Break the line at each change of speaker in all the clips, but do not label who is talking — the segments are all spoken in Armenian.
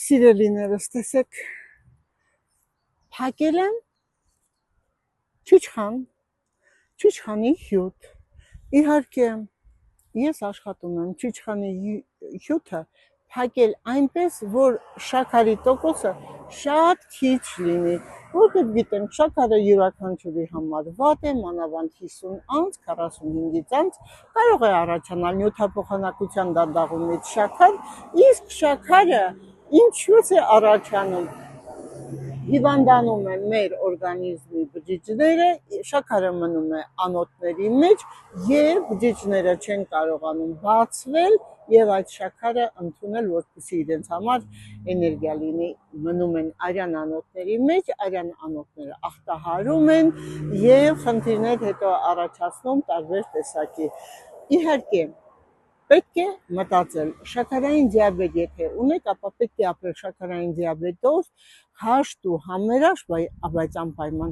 Սիրելիներս, տեսեք, փակել եմ չիչխանի հյութ։ Իհարկե, ես աշխատում եմ չիչխանի հյութը փակել այնպես, որ շաքարի տոկոսը շատ քիչ լինի, որտեղ գիտենք, շաքարը յուրաքանչյուրի համար վատ է, մանավանդ 50 անց, 45-ից անց կարող է առաջանալ նյութափոխանակության դանդաղումից շաքար, իսկ շաքարը ինչու՞ց է առաջանում։ Հիվանդանում է մեր օրգանիզմի բջիջները, շաքարը մնում է անոթների մեջ եւ բջիջները չեն կարողանում բացվել եւ այդ շաքարը ընդունել, որպեսզի իրենց համար էներգիա լինի, մնում են արյան անոթների մեջ, արյան անոթները ախտահարում են եւ խնդիրներ հետո առաջացնում տարբեր տեսակի։ Իհարկե, պետք է մտածել, շաքարային դիաբետ եթե ունեք, ապա պետք է ապրել շաքարային դիաբետով, հաշտ ու համերաշխ, բայց անպայման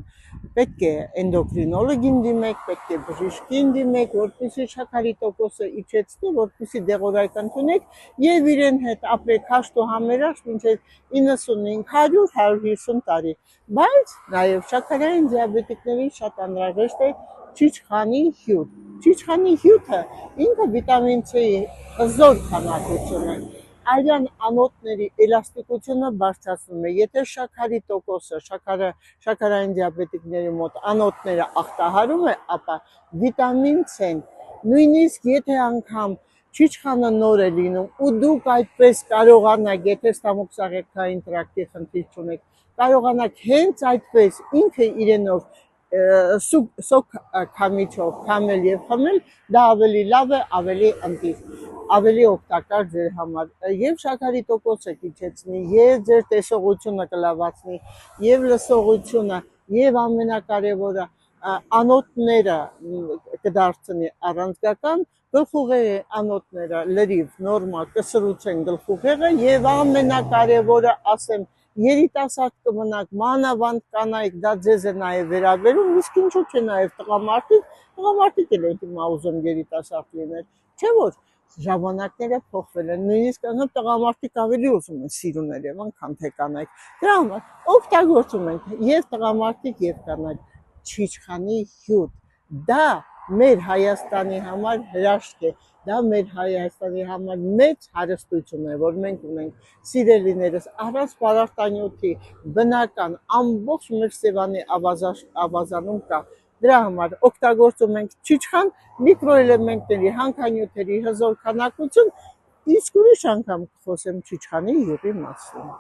պետք է էնդոկրինոլոգին դիմեք, պետք է բժշկին դիմեք, որպեսզի շաքարի տոկոսը իջեցնի, որպեսզի դեղորայք ընդունեք եւ իրեն հետ ապրեք հաշտ ու համերաշխ մինչեւ 95-100-150 տարի։ Բայց նաեւ շաքարային դիաբետիկներին շատ անհրաժեշտ է չիչխանի հյութ։ Չիչխանի հյութը ինքը վիտամին C-ի հզոր քանակություն է, արյան անոթների էլաստիկությունը բարձրացնում է, եթե շաքարի տոկոսը, շաքարային դիաբետիկների մոտ անոթները ախտահարում է, ապա վիտամին C-ն, նույնիսկ եթե անգամ չիչխանը նոր է լինում ու դուք այդպես կարողանաք, եթե ստամոքսաղերքային տրակտի խնդիր չունեք, կարողանաք հենց այդպես ինքը իրենով սոկ քամիչով քամել եւ խմել, դա ավելի լավ է, ավելի ընտիր, ավելի օգտակար ձեր համար եւ շաքարի տոկոսը կիջեցնի, եւ ձեր տեսողությունը կլավացնի, եւ լսողությունը, եւ ամենակարևորը անոթները կդարձնի առանցքական, գլխուղեղի անոթները լրիվ նորմալ կսրուցեն գլխուղեղը եւ ամենակարևորը ասեմ երիտասարդ կմնաք, մանավանդ կանայք, դա ձեզ է նաև վերաբերում, իսկ ինչու՞ չէ նաև տղամարդիկ էլ են հիմա ուզում երիտասարդ լինել, չէ՞ որ ժամանակները փոխվել են, նույնիսկ անգամ տղամարդիկ ավելի ուզում են սիրուն երևան, քան թե կանայք։ Դրա համար օգտագործում ենք եւ տղամարդիկ եւ կանայք չիչխանի հյութ։ Դա մեր Հայաստանի համար հրաշք է, դա մեր Հայաստանի համար մեծ հարստություն է, որ մենք ունենք, սիրելիներս, առանց պարարտանյութի բնական ամբողջ մեր Սևանի ավազանում կա։ Դրա համար օգտագործում ենք չիչխան, միկրոէլեմենտների, հանքանյութերի հզոր քանակություն, իսկ ուրիշ անգամ կխոսեմ չիչխանի յուղի մասին։